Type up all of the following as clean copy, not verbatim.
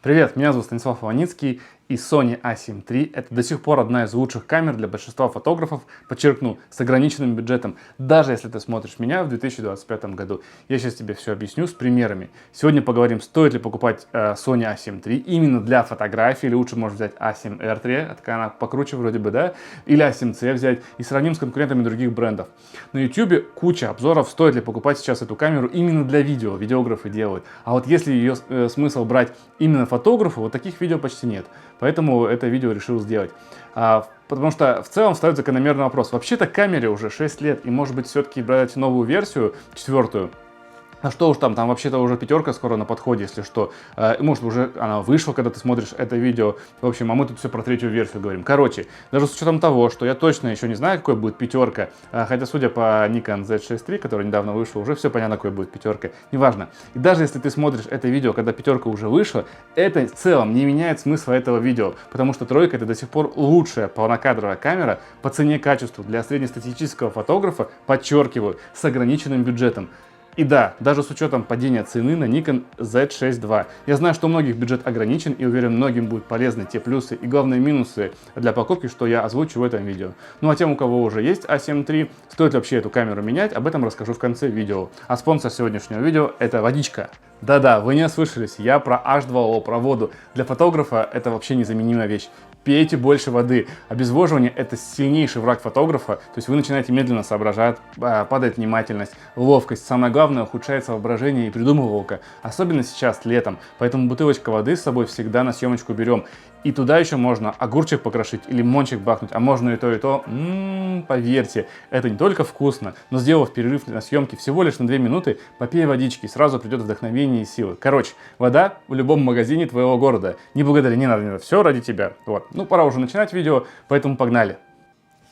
Привет, меня зовут Станислав Иваницкий, и Sony A7 III это до сих пор одна из лучших камер для большинства фотографов, подчеркну, с ограниченным бюджетом, даже если ты смотришь меня в 2025 году. Я сейчас тебе все объясню с примерами. Сегодня поговорим, стоит ли покупать Sony A7 III именно для фотографии, или лучше можно взять A7R III, такая она покруче вроде бы, да, или A7C взять, и сравним с конкурентами других брендов. На YouTube куча обзоров, стоит ли покупать сейчас эту камеру именно для видео, видеографы делают. А вот если ее смысл брать именно фотографу, вот таких видео почти нет. Поэтому это видео решил сделать. Потому что в целом встает закономерный вопрос. Вообще-то камере уже 6 лет, и может быть все-таки брать новую версию, четвертую. А что уж там вообще-то уже пятерка скоро на подходе, если что. Может, уже она вышла, когда ты смотришь это видео. В общем, а мы тут все про третью версию говорим. Короче, даже с учетом того, что я точно еще не знаю, какой будет пятерка, хотя, судя по Nikon Z6 III, который недавно вышел, уже все понятно, какой будет пятерка. Неважно. И даже если ты смотришь это видео, когда пятерка уже вышла, это в целом не меняет смысла этого видео, потому что тройка это до сих пор лучшая полнокадровая камера по цене-качеству для среднестатистического фотографа, подчеркиваю, с ограниченным бюджетом. И да, даже с учетом падения цены на Nikon Z6 II. Я знаю, что у многих бюджет ограничен, и уверен, многим будут полезны те плюсы и главные минусы для покупки, что я озвучу в этом видео. Ну а тем, у кого уже есть A7 III, стоит ли вообще эту камеру менять, об этом расскажу в конце видео. А спонсор сегодняшнего видео – это водичка. Да-да, вы не ослышались, я про H2O, про воду. Для фотографа это вообще незаменимая вещь. Пейте больше воды. Обезвоживание – это сильнейший враг фотографа, то есть вы начинаете медленно соображать, падает внимательность, ловкость. Самое главное, ухудшается воображение и придумывалка, особенно сейчас, летом. Поэтому бутылочка воды с собой всегда на съемочку берем. И туда еще можно огурчик покрошить или лимончик бахнуть, а можно и то, и то. Поверьте, это не только вкусно, но сделав перерыв на съемке всего лишь на 2 минуты, попей водички, и сразу придет вдохновение и силы. Короче, вода в любом магазине твоего города. Не благодари, не надо, все ради тебя. Вот. Ну, пора уже начинать видео, поэтому погнали.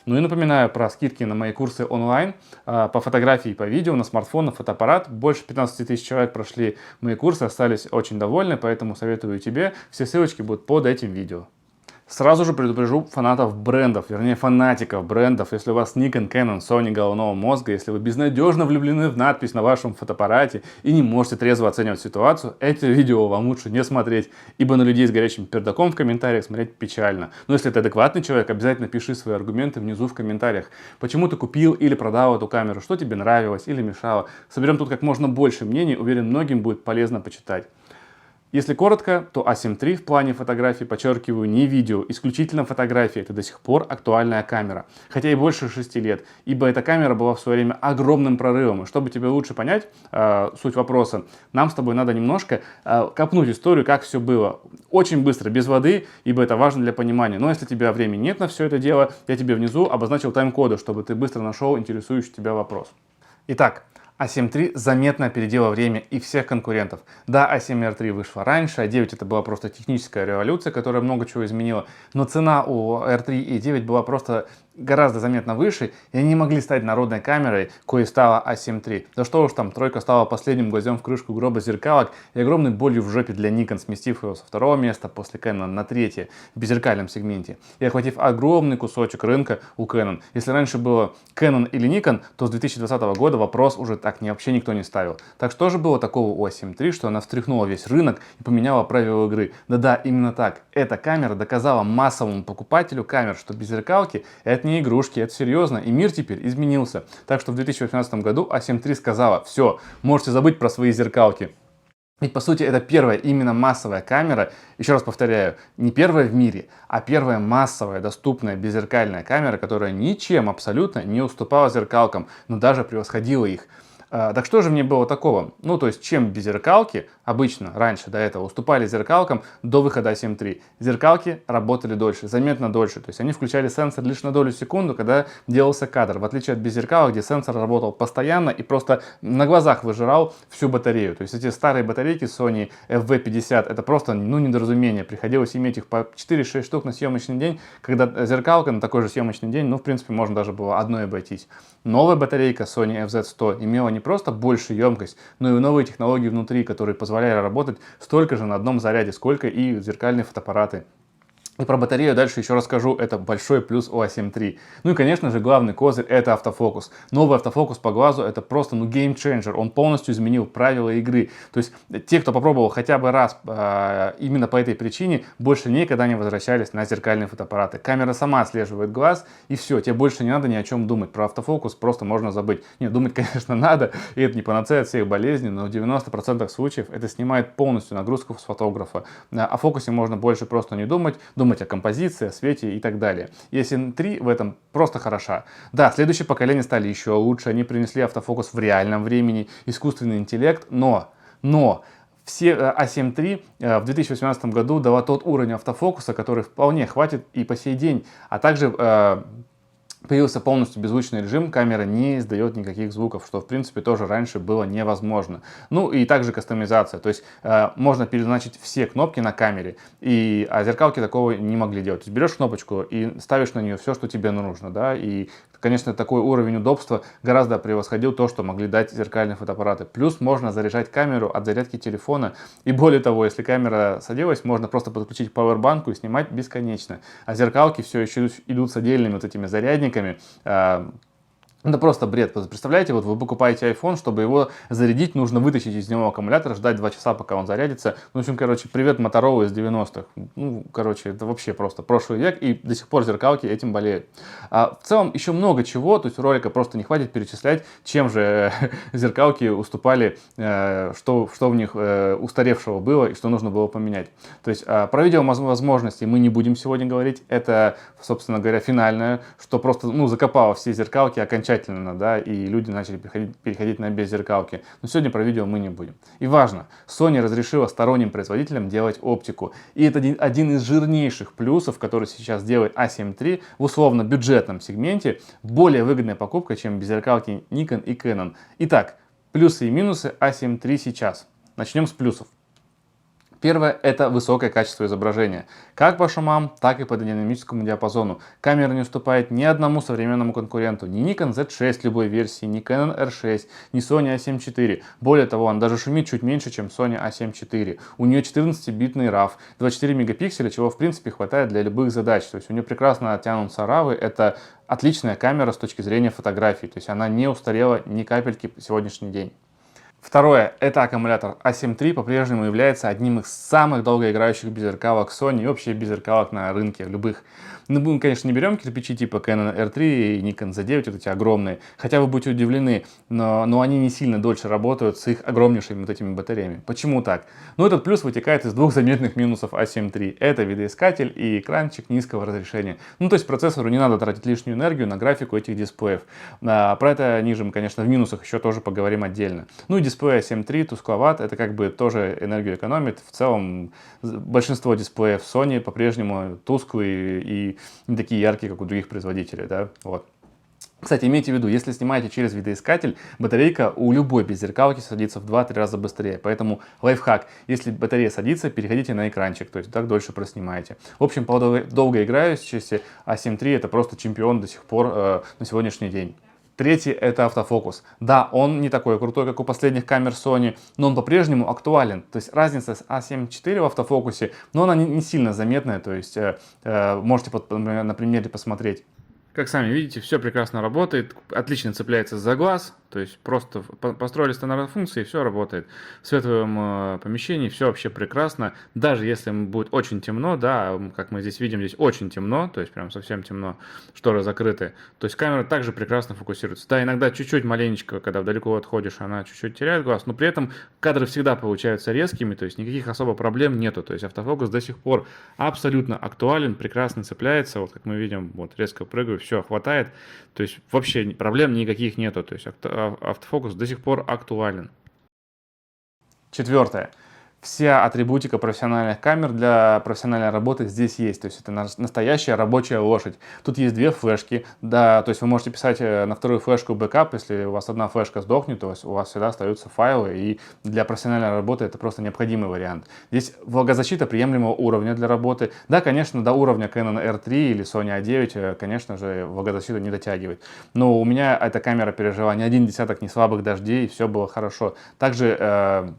Ну и напоминаю про скидки на мои курсы онлайн по фотографии и по видео на смартфон, на фотоаппарат. Больше 15 тысяч человек прошли мои курсы, остались очень довольны, поэтому советую тебе. Все ссылочки будут под этим видео. Сразу же предупрежу фанатов брендов, вернее фанатиков брендов. Если у вас Nikon, Canon, Sony головного мозга, если вы безнадежно влюблены в надпись на вашем фотоаппарате и не можете трезво оценивать ситуацию, эти видео вам лучше не смотреть, ибо на людей с горячим пердаком в комментариях смотреть печально. Но если ты адекватный человек, обязательно пиши свои аргументы внизу в комментариях. Почему ты купил или продал эту камеру, что тебе нравилось или мешало. Соберем тут как можно больше мнений, уверен, многим будет полезно почитать. Если коротко, то A7 III в плане фотографий, подчеркиваю, не видео, исключительно фотографии. Это до сих пор актуальная камера. Хотя и больше 6 лет, ибо эта камера была в свое время огромным прорывом. И чтобы тебе лучше понять суть вопроса, нам с тобой надо немножко копнуть историю, как все было. Очень быстро, без воды, ибо это важно для понимания. Но если у тебя времени нет на все это дело, я тебе внизу обозначил тайм-коды, чтобы ты быстро нашел интересующий тебя вопрос. Итак, A7 III заметно опередила время и всех конкурентов. Да, A7R III вышла раньше, A9 это была просто техническая революция, которая много чего изменила, но цена у R3 и 9 была просто гораздо заметно выше, и они не могли стать народной камерой, коей стала A7 III. Да что уж там, тройка стала последним гвоздем в крышку гроба зеркалок и огромной болью в жопе для Nikon, сместив его со 2-го места после Canon на 3-е в беззеркальном сегменте и охватив огромный кусочек рынка у Canon. Если раньше было Canon или Nikon, то с 2020 года вопрос уже так вообще никто не ставил. Так что же было такого у A7 III, что она встряхнула весь рынок и поменяла правила игры? Да-да, именно так. Эта камера доказала массовому покупателю камер, что беззеркалки это не игрушки, это серьезно, и мир теперь изменился. Так что в 2018 году A7 III сказала: все, можете забыть про свои зеркалки. Ведь по сути это первая именно массовая камера, еще раз повторяю, не первая в мире, а первая массовая, доступная беззеркальная камера, которая ничем абсолютно не уступала зеркалкам, но даже превосходила их. Так что же в ней было такого? Ну, то есть, чем беззеркалки обычно раньше до этого уступали зеркалкам до выхода A7 III? Зеркалки работали дольше, заметно дольше. То есть, они включали сенсор лишь на долю секунды, когда делался кадр. В отличие от беззеркалок, где сенсор работал постоянно и просто на глазах выжирал всю батарею. То есть, эти старые батарейки Sony FV50, это просто, недоразумение. Приходилось иметь их по 4-6 штук на съемочный день, когда зеркалка на такой же съемочный день, в принципе, можно даже было одной обойтись. Новая батарейка Sony FZ100 имела не просто большую емкость, но и новые технологии внутри, которые позволяли работать столько же на одном заряде, сколько и зеркальные фотоаппараты. И про батарею дальше еще расскажу, это большой плюс у A7 III. Ну и, конечно же, главный козырь — это автофокус. Новый автофокус по глазу — это просто, ну, геймченджер. Он полностью изменил правила игры. То есть те, кто попробовал хотя бы раз именно по этой причине, больше никогда не возвращались на зеркальные фотоаппараты. Камера сама отслеживает глаз, и все, тебе больше не надо ни о чем думать. Про автофокус просто можно забыть. Нет, думать, конечно, надо, и это не панацея от всех болезней, но в 90% случаев это снимает полностью нагрузку с фотографа. О фокусе можно больше просто не думать о композиции, о свете и так далее. И A7 III в этом просто хороша. Да, следующее поколение стали еще лучше, они принесли автофокус в реальном времени, искусственный интеллект, но все A7 III в 2018 году дала тот уровень автофокуса, который вполне хватит и по сей день, а также появился полностью беззвучный режим, камера не издает никаких звуков, что в принципе тоже раньше было невозможно. Ну и также кастомизация, то есть можно перезначить все кнопки на камере, а зеркалки такого не могли делать. То есть берешь кнопочку и ставишь на нее все, что тебе нужно, да, и конечно, такой уровень удобства гораздо превосходил то, что могли дать зеркальные фотоаппараты. Плюс можно заряжать камеру от зарядки телефона. И более того, если камера садилась, можно просто подключить к пауэрбанку и снимать бесконечно. А зеркалки все еще идут с отдельными вот этими зарядниками. Это просто бред. Представляете, вот вы покупаете iPhone, чтобы его зарядить, нужно вытащить из него аккумулятор, ждать 2 часа, пока он зарядится. Ну, в общем, короче, привет Motorola из 90-х. Ну, короче, это вообще просто прошлый век, и до сих пор зеркалки этим болеют. В целом, еще много чего, то есть ролика просто не хватит перечислять, чем же зеркалки уступали, что в них устаревшего было и что нужно было поменять. То есть про видеовозможности мы не будем сегодня говорить. Это, собственно говоря, финальное, что просто, ну, закопало все зеркалки окончательно, да, и люди начали переходить на беззеркалки. Но сегодня про видео мы не будем. И важно, Sony разрешила сторонним производителям делать оптику. И это один из жирнейших плюсов, который сейчас делает A7 III в условно бюджетном сегменте, более выгодная покупка, чем беззеркалки Nikon и Canon. Итак, плюсы и минусы A7 III сейчас. Начнем с плюсов. Первое — это высокое качество изображения, как по шумам, так и по динамическому диапазону. Камера не уступает ни одному современному конкуренту, ни Nikon Z6 любой версии, ни Canon R6, ни Sony A7 IV. Более того, он даже шумит чуть меньше, чем Sony A7 IV. У нее 14-битный RAW, 24 мегапикселя, чего в принципе хватает для любых задач. То есть у нее прекрасно оттянутся RAW, это отличная камера с точки зрения фотографий, то есть она не устарела ни капельки по сегодняшний день. Второе, это аккумулятор. A7 III по-прежнему является одним из самых долгоиграющих беззеркалок Sony и вообще беззеркалок на рынке, любых. Ну, мы, конечно, не берем кирпичи типа Canon R3 и Nikon Z9, вот эти огромные, хотя вы будете удивлены, но они не сильно дольше работают с их огромнейшими вот этими батареями. Почему так? Ну, этот плюс вытекает из двух заметных минусов A7 III. Это видоискатель и экранчик низкого разрешения. Ну, то есть процессору не надо тратить лишнюю энергию на графику этих дисплеев. Про это ниже мы, конечно, в минусах еще тоже поговорим отдельно. Ну и дисплей A7 III тускловат, это как бы тоже энергию экономит. В целом большинство дисплеев Sony по-прежнему тусклые и не такие яркие, как у других производителей, да, вот. Кстати, имейте в виду, если снимаете через видоискатель, батарейка у любой беззеркалки садится в 2-3 раза быстрее. Поэтому лайфхак, если батарея садится, переходите на экранчик, то есть так дольше проснимаете. В общем, по долгоиграющейся A7 III это просто чемпион до сих пор на сегодняшний день. Третий — это автофокус. Да, он не такой крутой, как у последних камер Sony, но он по-прежнему актуален. То есть разница с A7 IV в автофокусе, но она не сильно заметная, то есть можете на примере посмотреть. Как сами видите, все прекрасно работает, отлично цепляется за глаз, то есть просто построили стандартные функции и все работает. В светлом помещении все вообще прекрасно, даже если будет очень темно, да, как мы здесь видим, здесь очень темно, то есть прям совсем темно, шторы закрыты, то есть камера также прекрасно фокусируется. Да, иногда чуть-чуть маленечко, когда далеко отходишь, она чуть-чуть теряет глаз, но при этом кадры всегда получаются резкими, то есть никаких особо проблем нету, то есть автофокус до сих пор абсолютно актуален, прекрасно цепляется, вот как мы видим, вот резко прыгаю, все, хватает, то есть вообще проблем никаких нету, то есть автофокус до сих пор актуален. Четвертое. Вся атрибутика профессиональных камер для профессиональной работы здесь есть, то есть это настоящая рабочая лошадь. Тут есть две флешки, да, то есть вы можете писать на вторую флешку бэкап, если у вас одна флешка сдохнет, то есть у вас всегда остаются файлы, и для профессиональной работы это просто необходимый вариант. Здесь влагозащита приемлемого уровня для работы. Да, конечно, до уровня Canon R3 или Sony A9, конечно же, влагозащита не дотягивает. Но у меня эта камера пережила не один десяток неслабых дождей, и все было хорошо. Также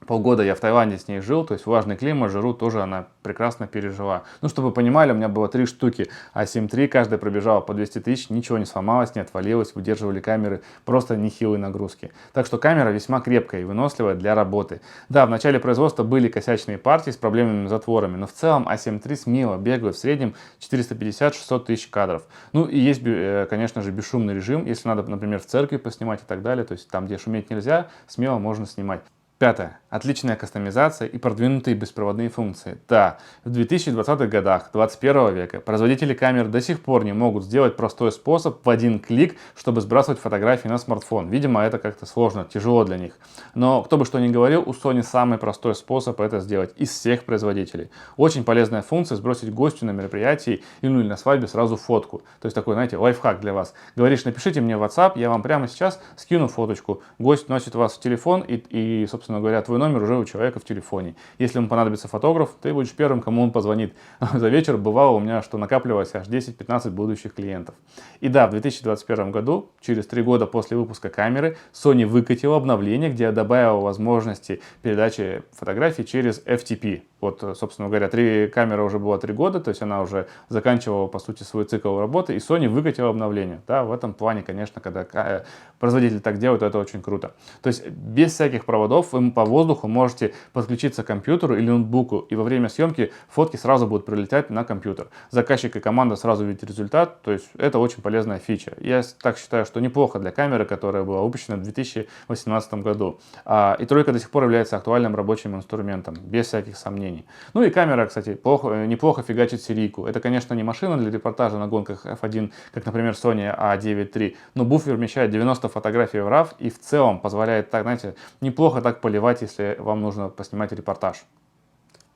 полгода я в Таиланде с ней жил, то есть влажный климат, жару тоже она прекрасно пережила. Ну, чтобы вы понимали, у меня было 3 штуки А7 III, каждая пробежала по 200 тысяч, ничего не сломалось, не отвалилось, выдерживали камеры просто нехилые нагрузки. Так что камера весьма крепкая и выносливая для работы. Да, в начале производства были косячные партии с проблемными затворами, но в целом А7 III смело бегают в среднем 450-600 тысяч кадров. Ну и есть, конечно же, бесшумный режим, если надо, например, в церкви поснимать и так далее, то есть там, где шуметь нельзя, смело можно снимать. Пятое. Отличная кастомизация и продвинутые беспроводные функции. Да, в 2020-х годах 21 века производители камер до сих пор не могут сделать простой способ в один клик, чтобы сбрасывать фотографии на смартфон. Видимо, это как-то сложно, тяжело для них. Но кто бы что ни говорил, у Sony самый простой способ это сделать из всех производителей. Очень полезная функция сбросить гостю на мероприятии или на свадьбе сразу фотку. То есть такой, знаете, лайфхак для вас. Говоришь, напишите мне в WhatsApp, я вам прямо сейчас скину фоточку. Гость носит вас в телефон и собственно говоря, твой номер уже у человека в телефоне. Если ему понадобится фотограф, ты будешь первым, кому он позвонит. За вечер бывало у меня, что накапливалось аж 10-15 будущих клиентов. И да, в 2021 году, через 3 года после выпуска камеры, Sony выкатила обновление, где добавила возможности передачи фотографий через FTP. Вот, собственно говоря, камера уже была 3 года, то есть она уже заканчивала, по сути, свой цикл работы, и Sony выкатила обновление. Да, в этом плане, конечно, когда производитель так делает, это очень круто. То есть без всяких проводов вы по воздуху можете подключиться к компьютеру или ноутбуку, и во время съемки фотки сразу будут прилетать на компьютер. Заказчик и команда сразу видят результат, то есть это очень полезная фича. Я так считаю, что неплохо для камеры, которая была выпущена в 2018 году. И тройка до сих пор является актуальным рабочим инструментом, без всяких сомнений. Ну и камера, кстати, неплохо фигачит серийку. Это, конечно, не машина для репортажа на гонках F1, как, например, Sony A9 III, но буфер вмещает 90 фотографий в RAW и в целом позволяет, так, знаете, неплохо так поливать, если вам нужно поснимать репортаж.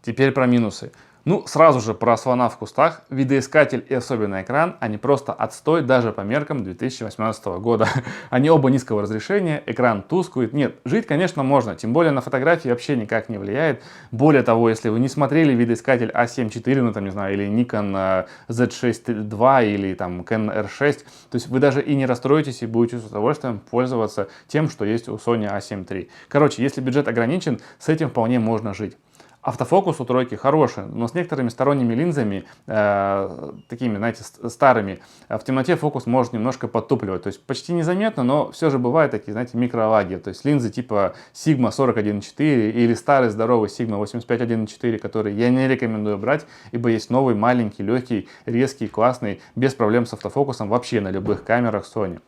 Теперь про минусы. Ну, сразу же про слона в кустах. Видоискатель и особенно экран, они просто отстой даже по меркам 2018 года. Они оба низкого разрешения, экран тускует. Нет, жить, конечно, можно, тем более на фотографии вообще никак не влияет. Более того, если вы не смотрели видоискатель A7 IV, ну там, не знаю, или Nikon Z6 II или там Canon R6, то есть вы даже и не расстроитесь и будете с удовольствием пользоваться тем, что есть у Sony A7 III. Короче, если бюджет ограничен, с этим вполне можно жить. Автофокус у тройки хороший, но с некоторыми сторонними линзами, такими, знаете, старыми, в темноте фокус может немножко подтупливать. То есть почти незаметно, но все же бывают такие, знаете, микролаги. То есть линзы типа Sigma 41.4 или старый здоровый Sigma 85.1.4, который я не рекомендую брать, ибо есть новый, маленький, легкий, резкий, классный, без проблем с автофокусом вообще на любых камерах Sony.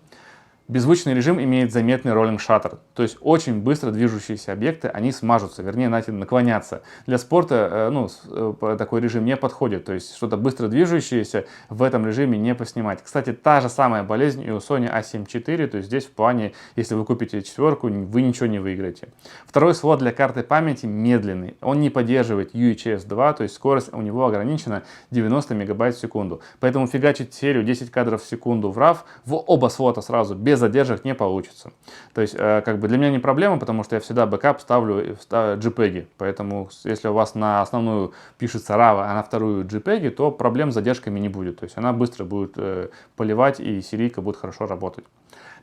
Беззвучный режим имеет заметный роллинг шаттер, то есть очень быстро движущиеся объекты, они смажутся, вернее, наклонятся. Для спорта такой режим не подходит, то есть что-то быстро движущееся в этом режиме не поснимать. Кстати, та же самая болезнь и у Sony A7 IV, то есть здесь в плане, если вы купите четверку, вы ничего не выиграете. Второй слот для карты памяти медленный, он не поддерживает UHS 2, то есть скорость у него ограничена 90 мегабайт в секунду. Поэтому фигачить серию 10 кадров в секунду в RAW в оба слота сразу без задержек не получится. То есть, как бы для меня не проблема, потому что я всегда бэкап ставлю в JPEG. Поэтому, если у вас на основную пишется RAW, а на вторую JPEG, то проблем с задержками не будет. То есть, она быстро будет поливать и серийка будет хорошо работать.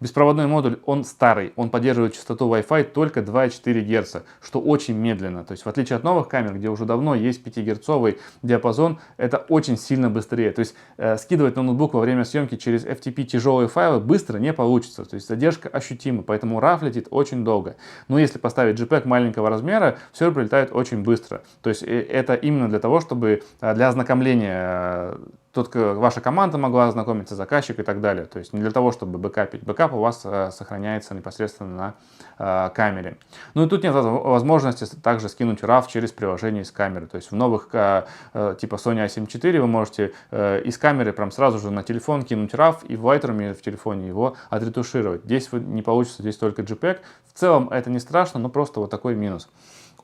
Беспроводной модуль, он старый, он поддерживает частоту Wi-Fi только 2,4 Гц, что очень медленно. То есть в отличие от новых камер, где уже давно есть 5-герцовый диапазон, это очень сильно быстрее. То есть скидывать на ноутбук во время съемки через FTP тяжелые файлы быстро не получится. То есть задержка ощутима, поэтому RAW летит очень долго. Но если поставить JPEG маленького размера, все прилетает очень быстро. То есть это именно для того, чтобы для ознакомления ваша команда могла ознакомиться, заказчик и так далее. То есть не для того, чтобы бэкапить. Бэкап у вас сохраняется непосредственно на камере. Ну и тут нет возможности также скинуть RAW через приложение из камеры. То есть в новых типа Sony A7 IV вы можете из камеры прям сразу же на телефон кинуть RAW и в Lightroom в телефоне его отретушировать. Здесь не получится, здесь только JPEG. В целом это не страшно, но просто вот такой минус.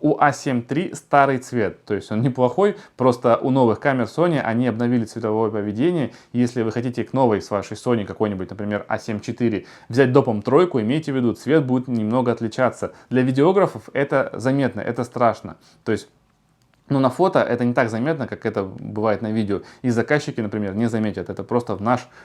У A7 III старый цвет, то есть он неплохой, просто у новых камер Sony они обновили цветовое поведение. Если вы хотите к новой с вашей Sony какой-нибудь, например, A7 IV взять допом тройку, имейте в виду, цвет будет немного отличаться. Для видеографов это заметно, это страшно. То есть Но на фото это не так заметно, как это бывает на видео. И заказчики, например, не заметят. Это просто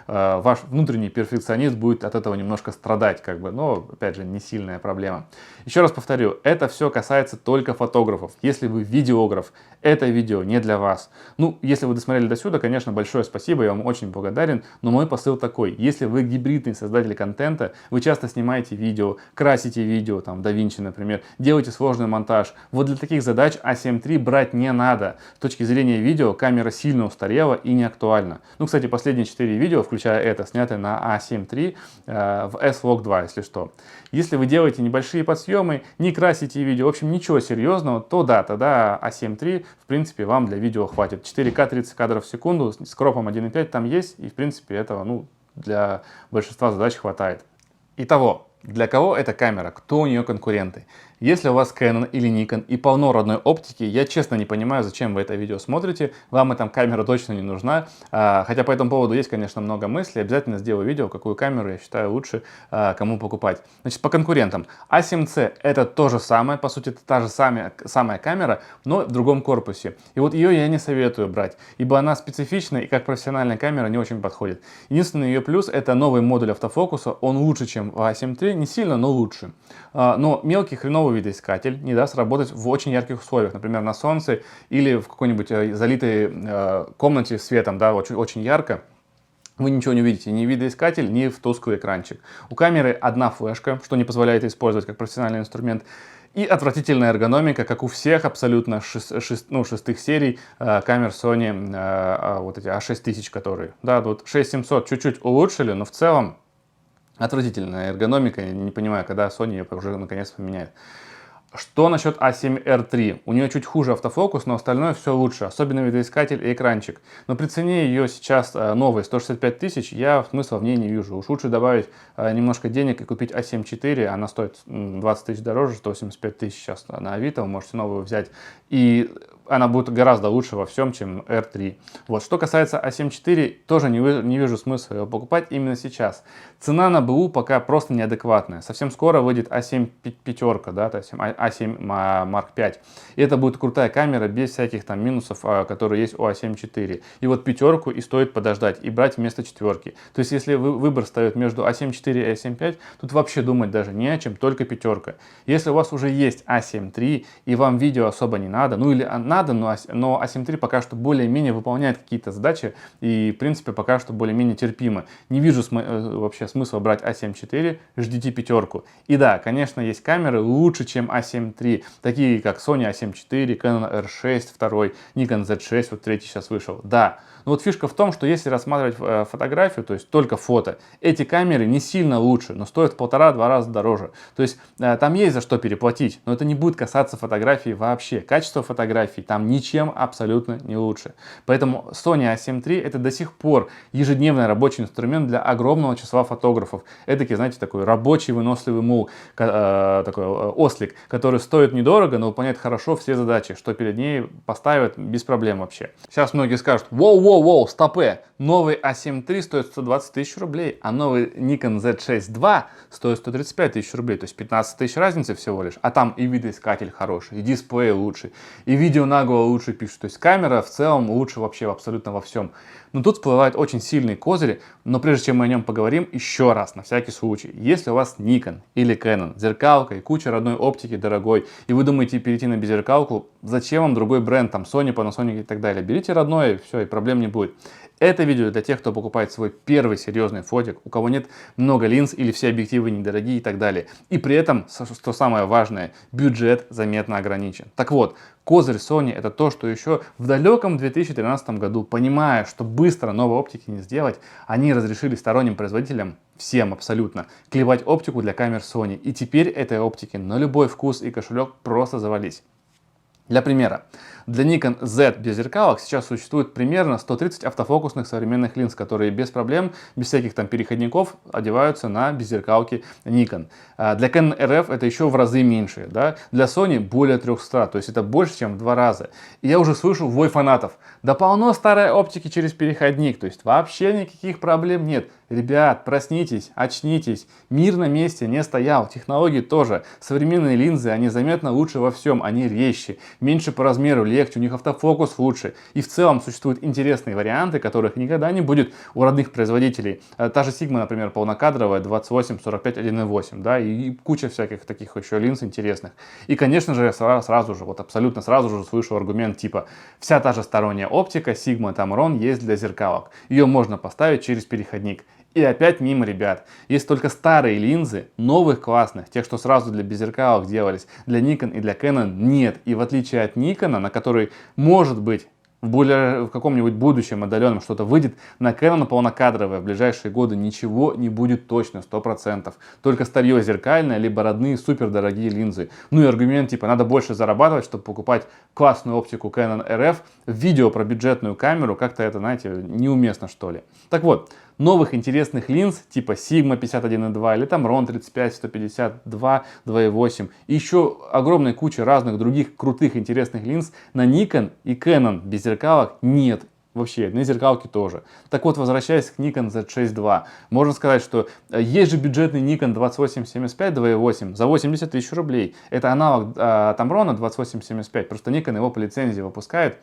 ваш внутренний перфекционист будет от этого немножко страдать, как бы. Но, опять же, не сильная проблема. Еще раз повторю, это все касается только фотографов. Если вы видеограф, это видео не для вас. Ну, если вы досмотрели до сюда, конечно, большое спасибо, я вам очень благодарен. Но мой посыл такой: если вы гибридный создатель контента, вы часто снимаете видео, красите видео, там, DaVinci, например, делаете сложный монтаж. Вот для таких задач A7 III брать не надо. С точки зрения видео камера сильно устарела и не актуальна. Ну, кстати, последние 4 видео, включая это, сняты на A7 III в S-Log 2, если что. Если вы делаете небольшие подсъемы, не красите видео, в общем, ничего серьезного, то да, тогда A7 III, в принципе, вам для видео хватит. 4К 30 кадров в секунду с кропом 1.5 там есть, и, в принципе, этого, ну, для большинства задач хватает. Итого, для кого эта камера? Кто у нее конкуренты? Если у вас Canon или Nikon и полно родной оптики, я честно не понимаю, зачем вы это видео смотрите. Вам эта камера точно не нужна. Хотя по этому поводу есть, конечно, много мыслей. Обязательно сделаю видео, какую камеру я считаю лучше кому покупать. Значит, по конкурентам. A7C это то же самое, по сути, это та же самая камера, но в другом корпусе. И вот ее я не советую брать, ибо она специфичная и как профессиональная камера не очень подходит. Единственный ее плюс — это новый модуль автофокуса. Он лучше, чем в A7 III, не сильно, но лучше. Но мелкий хреновый видоискатель не даст работать в очень ярких условиях, например, на солнце или в какой-нибудь залитой комнате светом, да, очень, очень ярко. Вы ничего не увидите, ни в видоискатель, ни в тусклый экранчик. У камеры одна флешка, что не позволяет использовать как профессиональный инструмент. И отвратительная эргономика, как у всех абсолютно шестых серий камер Sony, вот эти A6000, которые. Да, вот 6700 чуть-чуть улучшили, но в целом отвратительная эргономика. Я не понимаю, когда Sony ее уже наконец поменяет. Что насчет A7R III? У нее чуть хуже автофокус, но остальное все лучше, особенно видоискатель и экранчик. Но при цене ее сейчас новой 165 тысяч, я смысла в ней не вижу. Уж лучше добавить немножко денег и купить A7 IV, она стоит 20 тысяч дороже, 185 тысяч сейчас на Авито, вы можете новую взять. И она будет гораздо лучше во всем, чем R3. Вот. Что касается A7 IV, тоже не вижу смысла его покупать именно сейчас. Цена на БУ пока просто неадекватная. Совсем скоро выйдет A7 пятерка, да, A7 Mark V. И это будет крутая камера без всяких там минусов, которые есть у A7 IV. И вот пятерку и стоит подождать и брать вместо четверки. То есть, если выбор встает между A7 IV и A7 V, тут вообще думать даже не о чем, только пятерка. Если у вас уже есть A7 III и вам видео особо не надо, ну или надо, но A7 III пока что более-менее выполняет какие-то задачи и, в принципе, пока что более-менее терпимо. Не вижу вообще смысла брать A7 IV, ждите пятерку. И да, конечно, есть камеры лучше, чем A7 III, такие как Sony A7 IV, Canon R6 2, Nikon Z6, вот третий сейчас вышел. Да, но вот фишка в том, что если рассматривать фотографию, то есть только фото, эти камеры не сильно лучше, но стоят в 1,5-2 раза дороже. То есть там есть за что переплатить, но это не будет касаться фотографии вообще. Качество фотографий там ничем абсолютно не лучше. Поэтому Sony A7 III это до сих пор ежедневный рабочий инструмент для огромного числа фотографов. Эдакий, знаете, такой рабочий выносливый мул, такой ослик, который стоит недорого, но выполняет хорошо все задачи, что перед ней поставят без проблем вообще. Сейчас многие скажут: воу, стопе, новый A7 III стоит 120 тысяч рублей, а новый Nikon Z6 II стоит 135 тысяч рублей, то есть 15 тысяч разницы всего лишь, а там и видоискатель хороший, и дисплей лучше, и видео нагло лучше пишут, то есть камера в целом лучше вообще абсолютно во всем. Но тут всплывает очень сильный козырь, но прежде чем мы о нем поговорим, еще раз, на всякий случай, если у вас Nikon или Canon, зеркалка и куча родной оптики дорогой, и вы думаете перейти на беззеркалку, зачем вам другой бренд, там Sony, Panasonic и так далее, берите родное, и все, и проблем не будет. Это видео для тех, кто покупает свой первый серьезный фотик, у кого нет много линз или все объективы недорогие и так далее. И при этом, что самое важное, бюджет заметно ограничен. Так вот, козырь Sony это то, что еще в далеком 2013 году, понимая, что быстро новой оптики не сделать, они разрешили сторонним производителям, всем абсолютно, клевать оптику для камер Sony. И теперь этой оптики на любой вкус и кошелек просто завались. Для примера, для Nikon Z без зеркалок сейчас существует примерно 130 автофокусных современных линз, которые без проблем, без всяких там переходников одеваются на беззеркалки Nikon. Для Canon RF это еще в разы меньше, да? Для Sony более 300, то есть это больше, чем в 2 раза. И я уже слышу вой фанатов: да полно старой оптики через переходник, то есть вообще никаких проблем нет. Ребят, проснитесь, очнитесь. Мир на месте не стоял, технологии тоже. Современные линзы, они заметно лучше во всем, они резче, меньше по размеру, легче, у них автофокус лучше. И в целом существуют интересные варианты, которых никогда не будет у родных производителей. Та же Sigma, например, полнокадровая 28-45 1.8, да, и куча всяких таких еще линз интересных. И, конечно же, сразу же, вот абсолютно сразу же слышу аргумент типа, вся та же сторонняя оптика Sigma Tamron есть для зеркалок. Ее можно поставить через переходник. И опять мимо, ребят. Есть только старые линзы, новых классных, тех, что сразу для беззеркалок делались, для Nikon и для Canon нет. И в отличие от Nikon, на который может быть в каком-нибудь будущем отдаленном что-то выйдет, на Canon полнокадровое в ближайшие годы ничего не будет точно, 100%. Только старье зеркальное, либо родные супердорогие линзы. Ну и аргумент типа, надо больше зарабатывать, чтобы покупать классную оптику Canon RF. В видео про бюджетную камеру как-то это, знаете, неуместно что ли. Так вот, новых интересных линз типа Sigma 51.2 или Tamron 35, 152, 2.8 и еще огромная куча разных других крутых интересных линз на Nikon и Canon без зеркалок нет. Вообще, на зеркалке тоже. Так вот, возвращаясь к Nikon Z6 II, можно сказать, что есть же бюджетный Nikon 2875 2.8 за 80 тысяч рублей. Это аналог Tamron 2875, просто Nikon его по лицензии выпускает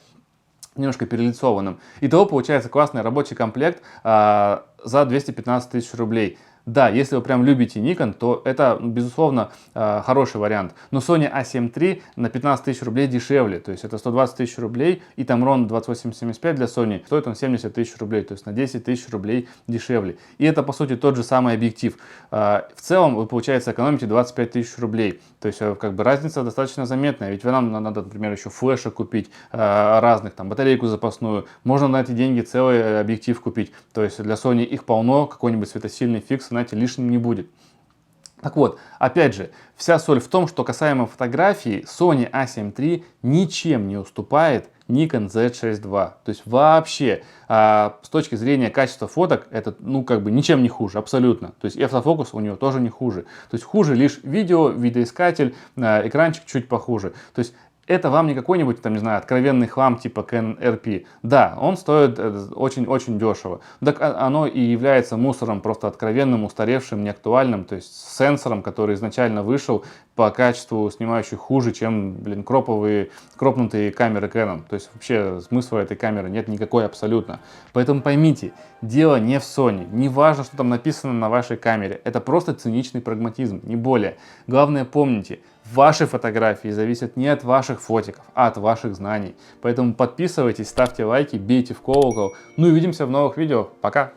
немножко перелицованным. Итого получается классный рабочий комплект за 215 тысяч рублей. Да, если вы прям любите Nikon, то это, безусловно, хороший вариант. Но Sony A7 III на 15 тысяч рублей дешевле. То есть это 120 тысяч рублей. И Tamron 2875 для Sony стоит он 70 тысяч рублей. То есть на 10 тысяч рублей дешевле. И это, по сути, тот же самый объектив. В целом вы, получается, экономите 25 тысяч рублей. То есть как бы разница достаточно заметная. Ведь нам надо, например, еще флеши купить разных, там, батарейку запасную. Можно на эти деньги целый объектив купить. То есть для Sony их полно. Какой-нибудь светосильный фикс, знаете, лишним не будет. Так вот, опять же, вся соль в том, что касаемо фотографии, Sony A7 III ничем не уступает Nikon Z6 II. То есть вообще, с точки зрения качества фоток, это, ну, как бы ничем не хуже, абсолютно. То есть и автофокус у него тоже не хуже. То есть хуже лишь видео, видоискатель, экранчик чуть похуже. То есть это вам не какой-нибудь, там, не знаю, откровенный хлам типа Canon RP. Да, он стоит очень-очень дешево. Так оно и является мусором просто откровенным, устаревшим, неактуальным. То есть с сенсором, который изначально вышел по качеству снимающий хуже, чем, блин, кропнутые камеры Canon. То есть вообще смысла этой камеры нет никакой абсолютно. Поэтому поймите, дело не в Sony. Не важно, что там написано на вашей камере. Это просто циничный прагматизм, не более. Главное помните, ваши фотографии зависят не от ваших фотиков, а от ваших знаний. Поэтому подписывайтесь, ставьте лайки, бейте в колокол. Ну и увидимся в новых видео. Пока!